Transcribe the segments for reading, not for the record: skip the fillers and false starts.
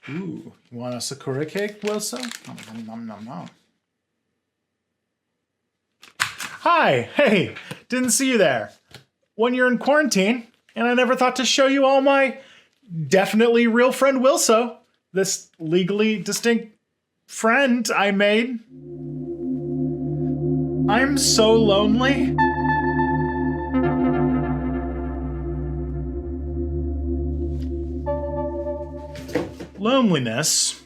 Ooh, you want a Sakura cake, Wilson? Nom, nom, nom, nom. Hi, hey, didn't see you there. When you're in quarantine, and I never thought to show you all my definitely real friend Wilso, this legally distinct friend I made. I'm so lonely. Loneliness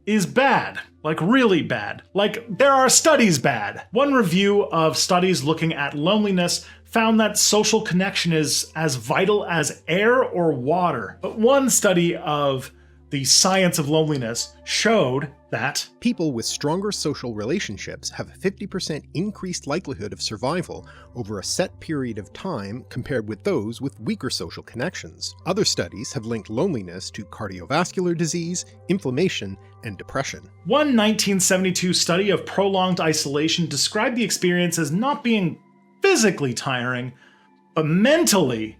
is bad, like really bad. Like there are studies bad. One review of studies looking at loneliness found that social connection is as vital as air or water. But one study of the science of loneliness showed that people with stronger social relationships have a 50% increased likelihood of survival over a set period of time compared with those with weaker social connections. Other studies have linked loneliness to cardiovascular disease, inflammation, and depression. One 1972 study of prolonged isolation described the experience as not being physically tiring, but mentally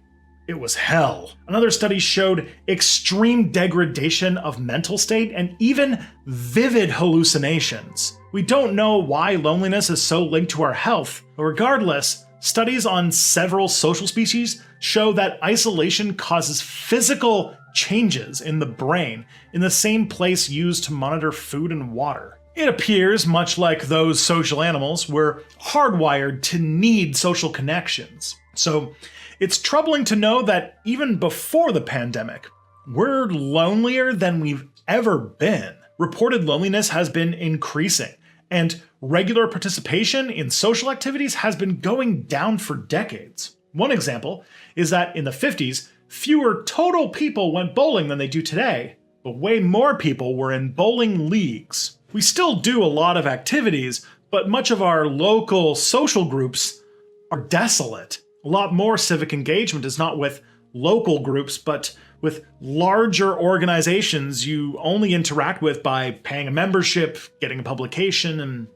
it was hell. Another study showed extreme degradation of mental state and even vivid hallucinations. We don't know why loneliness is so linked to our health, but regardless, studies on several social species show that isolation causes physical changes in the brain in the same place used to monitor food and water. It appears, much like those social animals, we're hardwired to need social connections. So it's troubling to know that even before the pandemic, we're lonelier than we've ever been. Reported loneliness has been increasing, and regular participation in social activities has been going down for decades. One example is that in the 50s, fewer total people went bowling than they do today, but way more people were in bowling leagues. We still do a lot of activities, but much of our local social groups are desolate. A lot more civic engagement is not with local groups, but with larger organizations you only interact with by paying a membership, getting a publication, and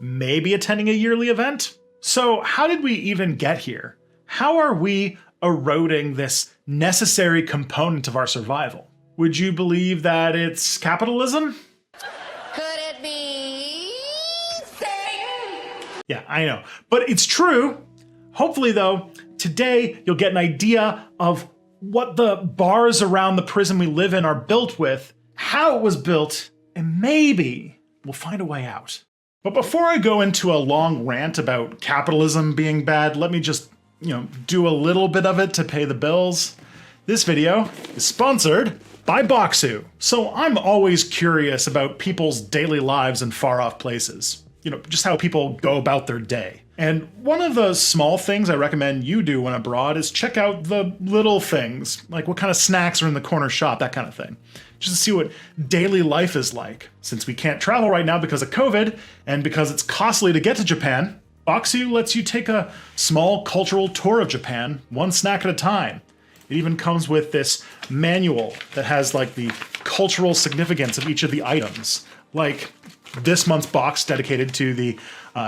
maybe attending a yearly event. So how did we even get here? How are we eroding this necessary component of our survival? Would you believe that it's capitalism? Could it be Satan? Yeah, I know, but it's true. Hopefully though, today you'll get an idea of what the bars around the prison we live in are built with, how it was built, and maybe we'll find a way out. But before I go into a long rant about capitalism being bad, let me just, do a little bit of it to pay the bills. This video is sponsored by Bokksu. So I'm always curious about people's daily lives in far off places. Just how people go about their day. And one of the small things I recommend you do when abroad is check out the little things, like what kind of snacks are in the corner shop, that kind of thing. Just to see what daily life is like. Since we can't travel right now because of COVID, and because it's costly to get to Japan, Bokksu lets you take a small cultural tour of Japan, one snack at a time. It even comes with this manual that has like the cultural significance of each of the items. Like this month's box dedicated to the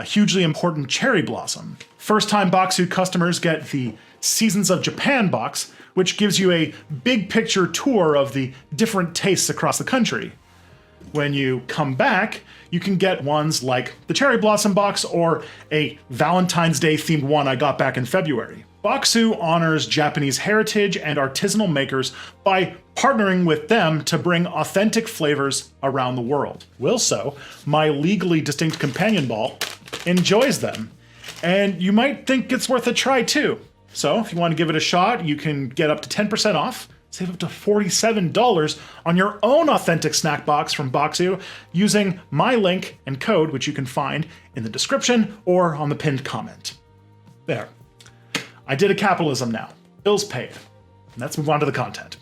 hugely important cherry blossom. First-time Bokksu customers get the Seasons of Japan box, which gives you a big picture tour of the different tastes across the country. When you come back, you can get ones like the cherry blossom box or a Valentine's Day themed one I got back in February. Bokksu honors Japanese heritage and artisanal makers by partnering with them to bring authentic flavors around the world. Wilso, my legally distinct companion ball, enjoys them. And you might think it's worth a try too. So if you want to give it a shot, you can get up to 10% off, save up to $47 on your own authentic snack box from Bokksu using my link and code, which you can find in the description or on the pinned comment. There. I did a capitalism now. Bills paid. Let's move on to the content.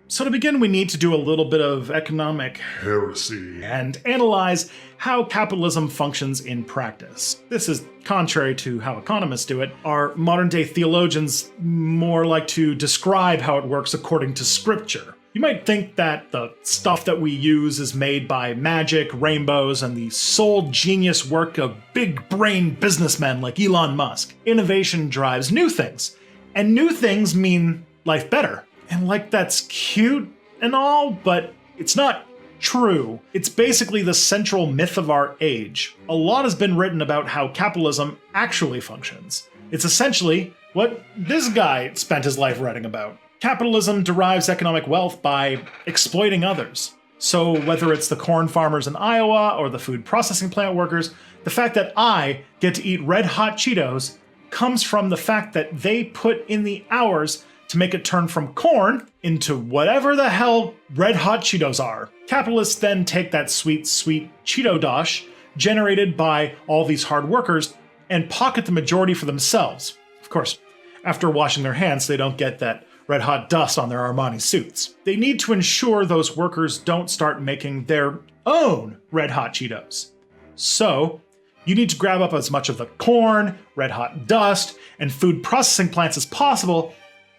So to begin, we need to do a little bit of economic heresy and analyze how capitalism functions in practice. This is contrary to how economists do it. Our modern-day theologians more like to describe how it works according to scripture. You might think that the stuff that we use is made by magic, rainbows, and the sole genius work of big-brain businessmen like Elon Musk. Innovation drives new things, and new things mean life better. And like that's cute and all, but It's not true. It's basically the central myth of our age. A lot has been written about how capitalism actually functions. It's essentially what this guy spent his life writing about. Capitalism derives economic wealth by exploiting others. So whether it's the corn farmers in Iowa or the food processing plant workers, the fact that I get to eat red hot Cheetos comes from the fact that they put in the hours to make it turn from corn into whatever the hell red hot Cheetos are. Capitalists then take that sweet, sweet Cheeto dosh generated by all these hard workers and pocket the majority for themselves. Of course, after washing their hands, they don't get that red hot dust on their Armani suits. They need to ensure those workers don't start making their own red hot Cheetos. So, you need to grab up as much of the corn, red hot dust, and food processing plants as possible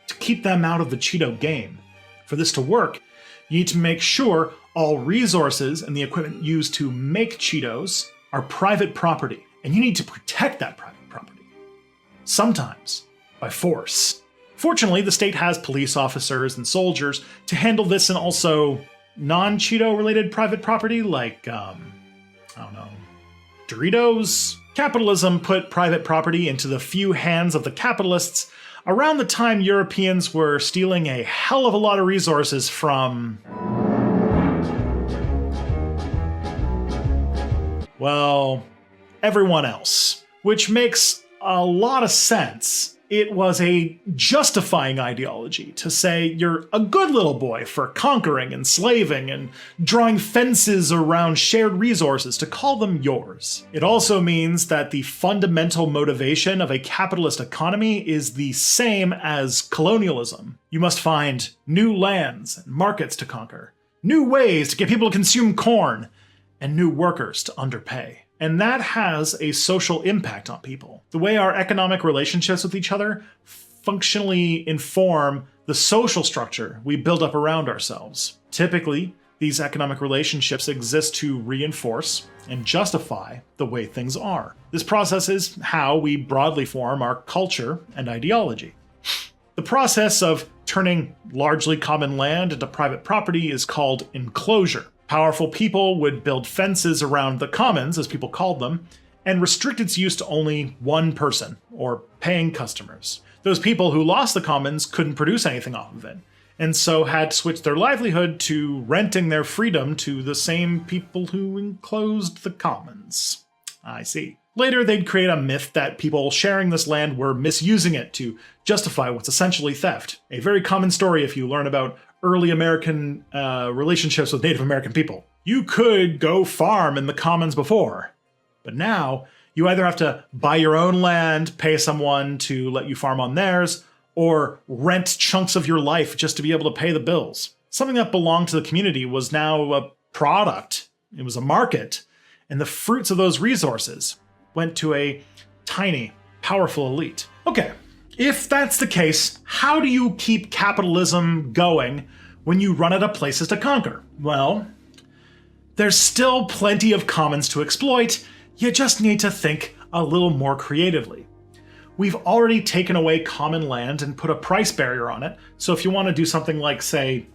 to keep them out of the Cheeto game. For this to work, you need to make sure all resources and the equipment used to make Cheetos are private property, and you need to protect that private property. Sometimes by force. Fortunately, the state has police officers and soldiers to handle this, and also non-Cheeto related private property like, I don't know, Doritos? Capitalism put private property into the few hands of the capitalists around the time Europeans were stealing a hell of a lot of resources from, well, everyone else. Which makes a lot of sense. It was a justifying ideology to say you're a good little boy for conquering, enslaving, and drawing fences around shared resources to call them yours. It also means that the fundamental motivation of a capitalist economy is the same as colonialism. You must find new lands and markets to conquer, new ways to get people to consume corn, and new workers to underpay. And that has a social impact on people. The way our economic relationships with each other functionally inform the social structure we build up around ourselves. Typically, these economic relationships exist to reinforce and justify the way things are. This process is how we broadly form our culture and ideology. The process of turning largely common land into private property is called enclosure. Powerful people would build fences around the commons, as people called them, and restrict its use to only one person, or paying customers. Those people who lost the commons couldn't produce anything off of it, and so had to switch their livelihood to renting their freedom to the same people who enclosed the commons. I see. Later, they'd create a myth that people sharing this land were misusing it to justify what's essentially theft. A very common story if you learn about early American relationships with Native American people. You could go farm in the commons before, but now you either have to buy your own land, pay someone to let you farm on theirs, or rent chunks of your life just to be able to pay the bills. Something that belonged to the community was now a product. It was a market, and the fruits of those resources went to a tiny, powerful elite. Okay. If that's the case, how do you keep capitalism going when you run out of places to conquer? Well, there's still plenty of commons to exploit, you just need to think a little more creatively. We've already taken away common land and put a price barrier on it, so if you want to do something like, say,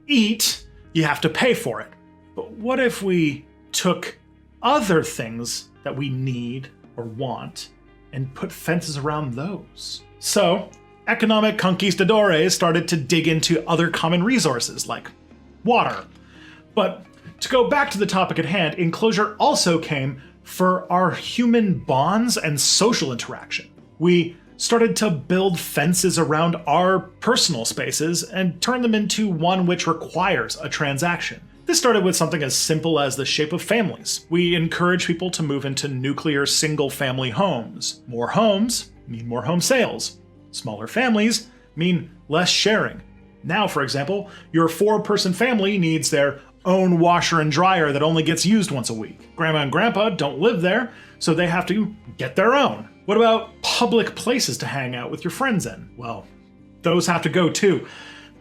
eat, you have to pay for it. But what if we took other things that we need or want and put fences around those? So, economic conquistadores started to dig into other common resources like water. But to go back to the topic at hand, enclosure also came for our human bonds and social interaction. We started to build fences around our personal spaces and turn them into one which requires a transaction. This started with something as simple as the shape of families. We encourage people to move into nuclear single-family homes. More homes mean more home sales. Smaller families mean less sharing. Now, for example, your 4-person family needs their own washer and dryer that only gets used once a week. Grandma and grandpa don't live there, so they have to get their own. What about public places to hang out with your friends in? Well, those have to go too.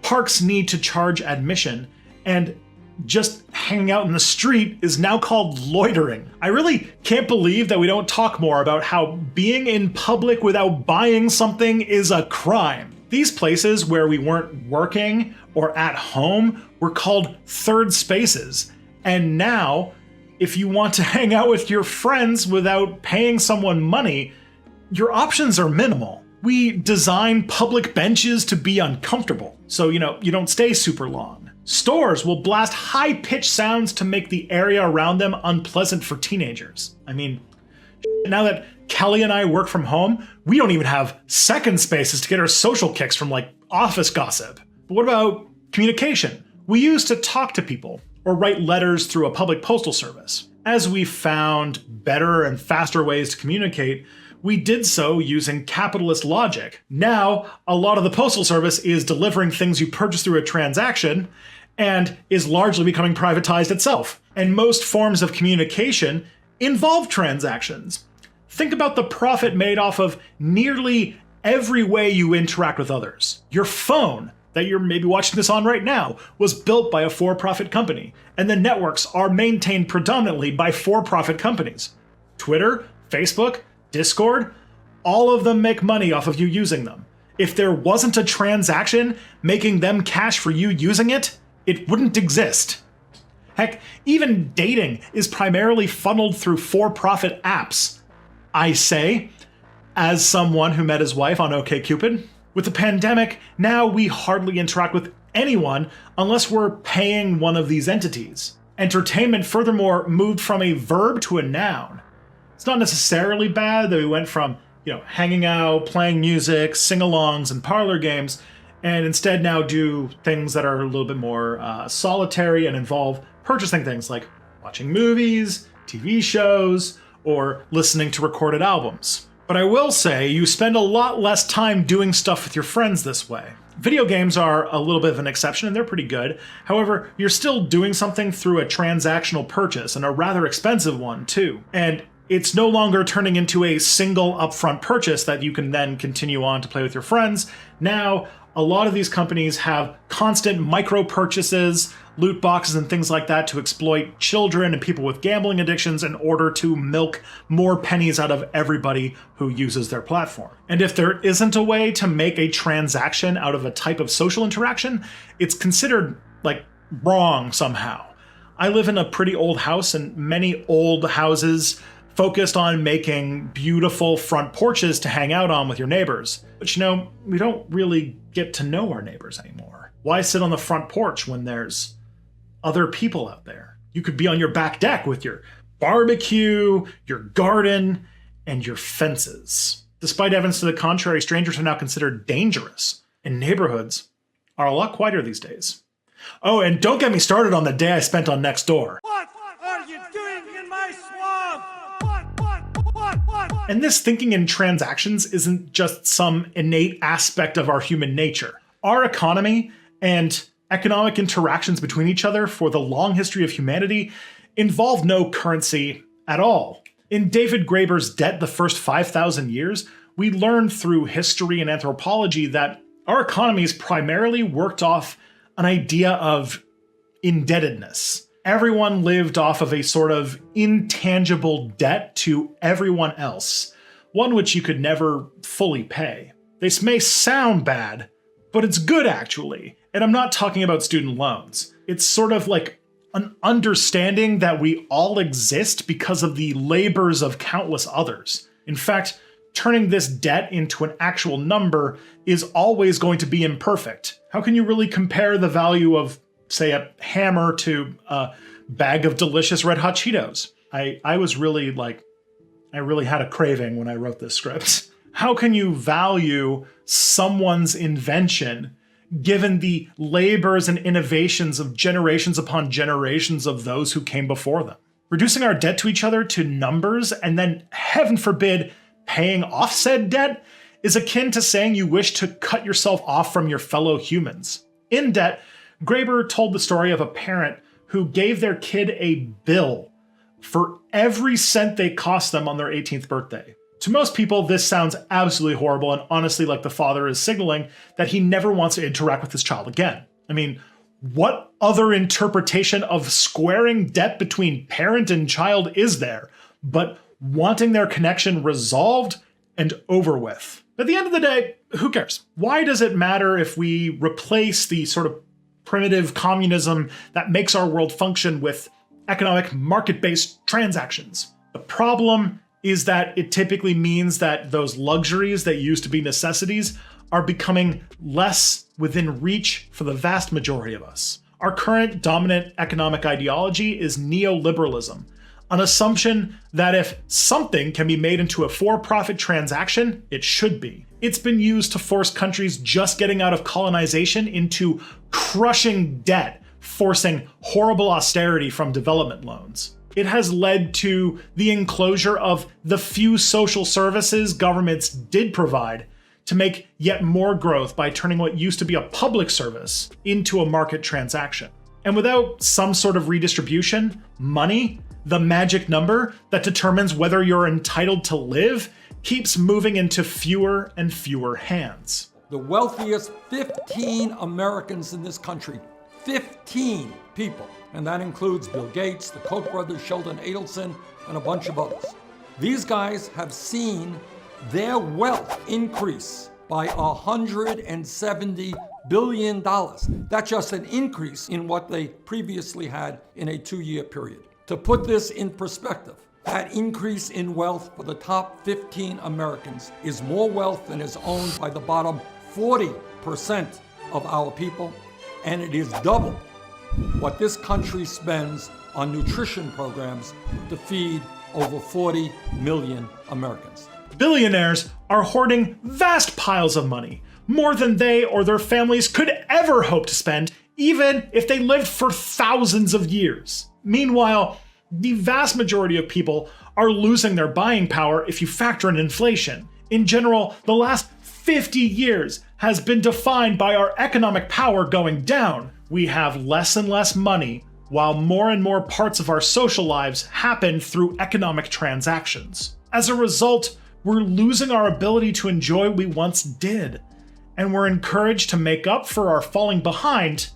Parks need to charge admission, and just hanging out in the street is now called loitering. I really can't believe that we don't talk more about how being in public without buying something is a crime. These places where we weren't working or at home were called third spaces. And now, if you want to hang out with your friends without paying someone money, your options are minimal. We design public benches to be uncomfortable, so you don't stay super long. Stores will blast high-pitched sounds to make the area around them unpleasant for teenagers. I mean, now that Kelly and I work from home, we don't even have second spaces to get our social kicks from like office gossip. But what about communication? We used to talk to people or write letters through a public postal service. As we found better and faster ways to communicate, we did so using capitalist logic. Now, a lot of the postal service is delivering things you purchase through a transaction and is largely becoming privatized itself. And most forms of communication involve transactions. Think about the profit made off of nearly every way you interact with others. Your phone, that you're maybe watching this on right now, was built by a for-profit company, and the networks are maintained predominantly by for-profit companies. Twitter, Facebook, Discord, all of them make money off of you using them. If there wasn't a transaction making them cash for you using it, it wouldn't exist. Heck, even dating is primarily funneled through for-profit apps. I say, as someone who met his wife on OkCupid. With the pandemic, now we hardly interact with anyone unless we're paying one of these entities. Entertainment, furthermore, moved from a verb to a noun. It's not necessarily bad that we went from, hanging out, playing music, sing-alongs, and parlor games, and instead now do things that are a little bit more solitary and involve purchasing things like watching movies, TV shows, or listening to recorded albums. But I will say you spend a lot less time doing stuff with your friends this way. Video games are a little bit of an exception and they're pretty good. However, you're still doing something through a transactional purchase, and a rather expensive one too. And it's no longer turning into a single upfront purchase that you can then continue on to play with your friends. Now, a lot of these companies have constant micro purchases, loot boxes, and things like that to exploit children and people with gambling addictions in order to milk more pennies out of everybody who uses their platform. And if there isn't a way to make a transaction out of a type of social interaction, it's considered wrong somehow. I live in a pretty old house, and many old houses focused on making beautiful front porches to hang out on with your neighbors. But we don't really get to know our neighbors anymore. Why sit on the front porch when there's other people out there? You could be on your back deck with your barbecue, your garden, and your fences. Despite evidence to the contrary, strangers are now considered dangerous, and neighborhoods are a lot quieter these days. Oh, and don't get me started on the day I spent on Nextdoor. What are you doing in my swamp? And this thinking in transactions isn't just some innate aspect of our human nature. Our economy and economic interactions between each other for the long history of humanity involve no currency at all. In David Graeber's Debt, the First 5,000 Years, we learned through history and anthropology that our economies primarily worked off an idea of indebtedness. Everyone lived off of a sort of intangible debt to everyone else, one which you could never fully pay. This may sound bad, but it's good actually. And I'm not talking about student loans. It's sort of like an understanding that we all exist because of the labors of countless others. In fact, turning this debt into an actual number is always going to be imperfect. How can you really compare the value of, say, a hammer to a bag of delicious Red Hot Cheetos? I really had a craving when I wrote this script. How can you value someone's invention given the labors and innovations of generations upon generations of those who came before them? Reducing our debt to each other to numbers and then, heaven forbid, paying off said debt is akin to saying you wish to cut yourself off from your fellow humans. In Debt, Graeber told the story of a parent who gave their kid a bill for every cent they cost them on their 18th birthday. To most people, this sounds absolutely horrible and honestly like the father is signaling that he never wants to interact with his child again. I mean, what other interpretation of squaring debt between parent and child is there but wanting their connection resolved and over with? At the end of the day, who cares? Why does it matter if we replace the sort of primitive communism that makes our world function with economic market-based transactions. The problem is that it typically means that those luxuries that used to be necessities are becoming less within reach for the vast majority of us. Our current dominant economic ideology is neoliberalism, an assumption that if something can be made into a for-profit transaction, it should be. It's been used to force countries just getting out of colonization into crushing debt, forcing horrible austerity from development loans. It has led to the enclosure of the few social services governments did provide to make yet more growth by turning what used to be a public service into a market transaction. And without some sort of redistribution, money, the magic number that determines whether you're entitled to live, keeps moving into fewer and fewer hands. The wealthiest 15 Americans in this country, 15 people, and that includes Bill Gates, the Koch brothers, Sheldon Adelson, and a bunch of others. These guys have seen their wealth increase by $170 billion. That's just an increase in what they previously had in a 2-year period. To put this in perspective, that increase in wealth for the top 15 Americans is more wealth than is owned by the bottom 40% of our people, and it is double what this country spends on nutrition programs to feed over 40 million Americans. Billionaires are hoarding vast piles of money, more than they or their families could ever hope to spend, even if they lived for thousands of years. Meanwhile, the vast majority of people are losing their buying power if you factor in inflation. In general, the last 50 years has been defined by our economic power going down. We have less and less money, while more and more parts of our social lives happen through economic transactions. As a result, we're losing our ability to enjoy what we once did, and we're encouraged to make up for our falling behind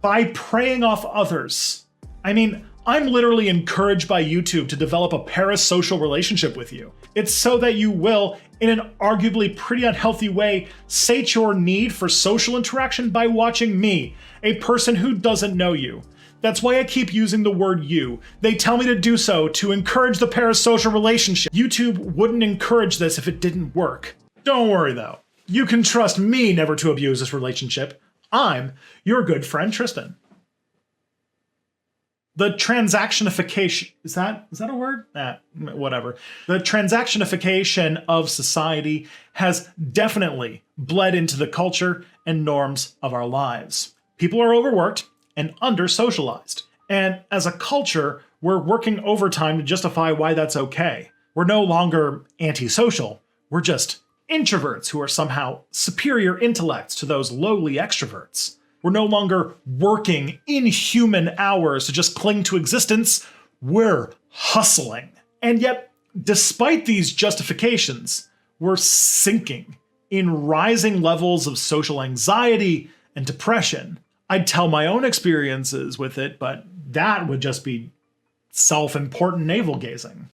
by preying off others. I mean, I'm literally encouraged by YouTube to develop a parasocial relationship with you. It's so that you will, in an arguably pretty unhealthy way, sate your need for social interaction by watching me, a person who doesn't know you. That's why I keep using the word you. They tell me to do so to encourage the parasocial relationship. YouTube wouldn't encourage this if it didn't work. Don't worry though. You can trust me never to abuse this relationship. I'm your good friend Tristan. The transactionification, is that a word? Whatever. The transactionification of society has definitely bled into the culture and norms of our lives. People are overworked and under-socialized. And as a culture, we're working overtime to justify why that's okay. We're no longer antisocial. We're just introverts who are somehow superior intellects to those lowly extroverts. We're no longer working inhuman hours to just cling to existence. We're hustling. And yet, despite these justifications, we're sinking in rising levels of social anxiety and depression. I'd tell my own experiences with it, but that would just be self-important navel-gazing.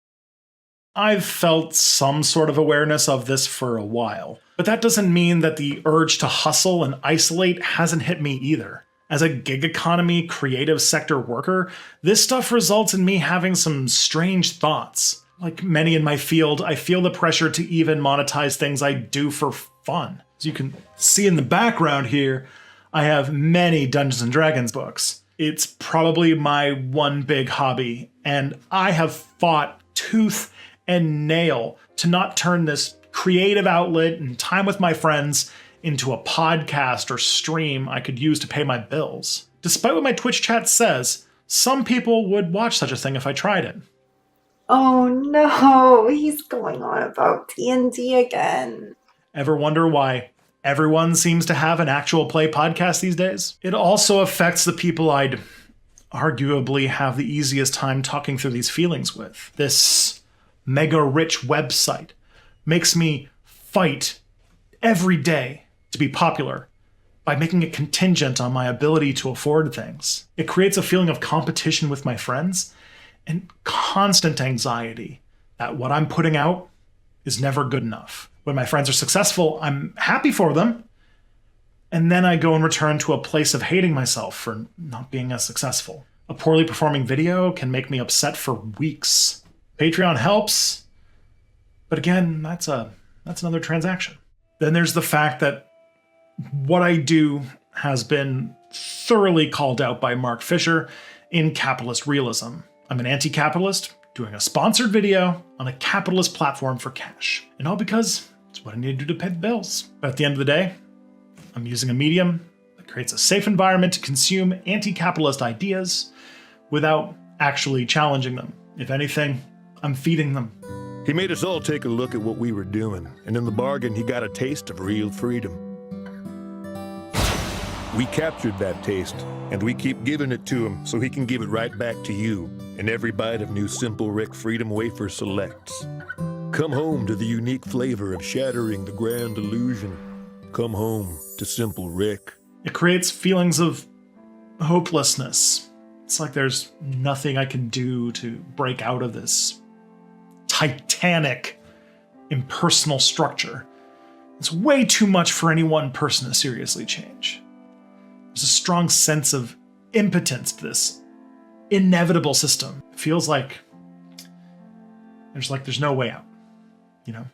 I've felt some sort of awareness of this for a while, but that doesn't mean that the urge to hustle and isolate hasn't hit me either. As a gig economy creative sector worker, this stuff results in me having some strange thoughts. Like many in my field, I feel the pressure to even monetize things I do for fun. As you can see in the background here, I have many Dungeons & Dragons books. It's probably my one big hobby, and I have fought tooth and nail to not turn this creative outlet and time with my friends into a podcast or stream I could use to pay my bills. Despite what my Twitch chat says, some people would watch such a thing if I tried it. Oh no, he's going on about D&D again. Ever wonder why everyone seems to have an actual play podcast these days? It also affects the people I'd arguably have the easiest time talking through these feelings with. This mega rich website makes me fight every day to be popular by making it contingent on my ability to afford things. It creates a feeling of competition with my friends and constant anxiety that what I'm putting out is never good enough. When my friends are successful, I'm happy for them. And then I go and return to a place of hating myself for not being as successful. A poorly performing video can make me upset for weeks. Patreon helps, but again, that's another transaction. Then there's the fact that what I do has been thoroughly called out by Mark Fisher in Capitalist Realism. I'm an anti-capitalist doing a sponsored video on a capitalist platform for cash. And all because it's what I need to do to pay the bills. But at the end of the day, I'm using a medium that creates a safe environment to consume anti-capitalist ideas without actually challenging them. If anything, I'm feeding them. He made us all take a look at what we were doing, and in the bargain, he got a taste of real freedom. We captured that taste, and we keep giving it to him so he can give it right back to you in every bite of new Simple Rick Freedom Wafer Selects. Come home to the unique flavor of shattering the grand illusion. Come home to Simple Rick. It creates feelings of hopelessness. It's like there's nothing I can do to break out of this titanic, impersonal structure. It's way too much for any one person to seriously change. There's a strong sense of impotence to this inevitable system. It feels like there's no way out, you know?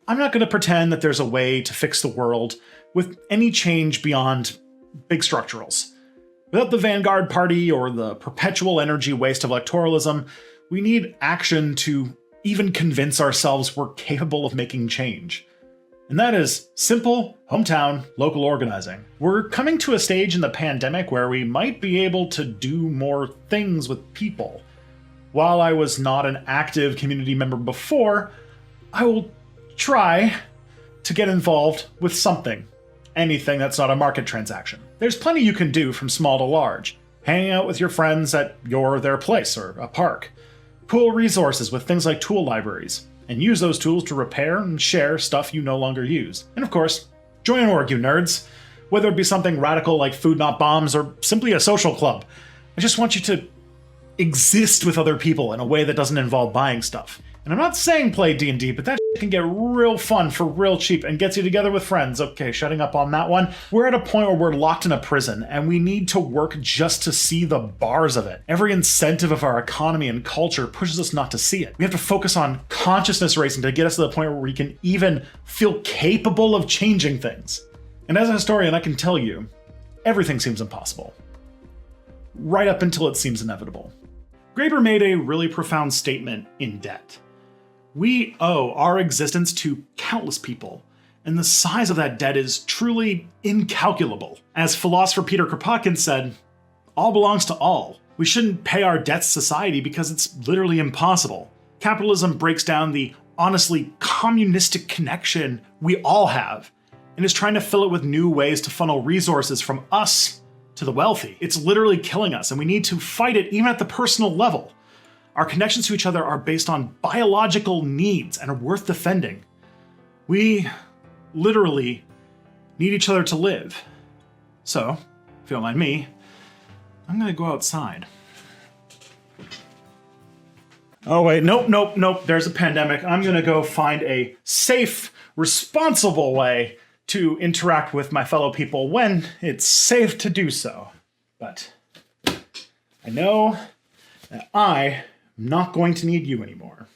I'm not going to pretend that there's a way to fix the world with any change beyond big structurals. Without the Vanguard Party or the perpetual energy waste of electoralism, we need action to even convince ourselves we're capable of making change. And that is simple, hometown, local organizing. We're coming to a stage in the pandemic where we might be able to do more things with people. While I was not an active community member before, I will try to get involved with something. Anything that's not a market transaction. There's plenty you can do from small to large. Hanging out with your friends at your or their place or a park. Pool resources with things like tool libraries, and use those tools to repair and share stuff you no longer use. And of course, join an org, you nerds. Whether it be something radical like Food Not Bombs or simply a social club. I just want you to exist with other people in a way that doesn't involve buying stuff. And I'm not saying play D&D, but that can get real fun for real cheap and gets you together with friends. Okay, shutting up on that one. We're at a point where we're locked in a prison and we need to work just to see the bars of it. Every incentive of our economy and culture pushes us not to see it. We have to focus on consciousness raising to get us to the point where we can even feel capable of changing things. And as a historian, I can tell you, everything seems impossible. Right up until it seems inevitable. Graeber made a really profound statement in Debt. We owe our existence to countless people, and the size of that debt is truly incalculable. As philosopher Peter Kropotkin said, all belongs to all. We shouldn't pay our debts to society because it's literally impossible. Capitalism breaks down the honestly communistic connection we all have, and is trying to fill it with new ways to funnel resources from us to the wealthy. It's literally killing us, and we need to fight it even at the personal level. Our connections to each other are based on biological needs and are worth defending. We literally need each other to live. So, if you don't mind me, I'm gonna go outside. Oh wait, nope, there's a pandemic. I'm gonna go find a safe, responsible way to interact with my fellow people when it's safe to do so. But I know that I'm not going to need you anymore.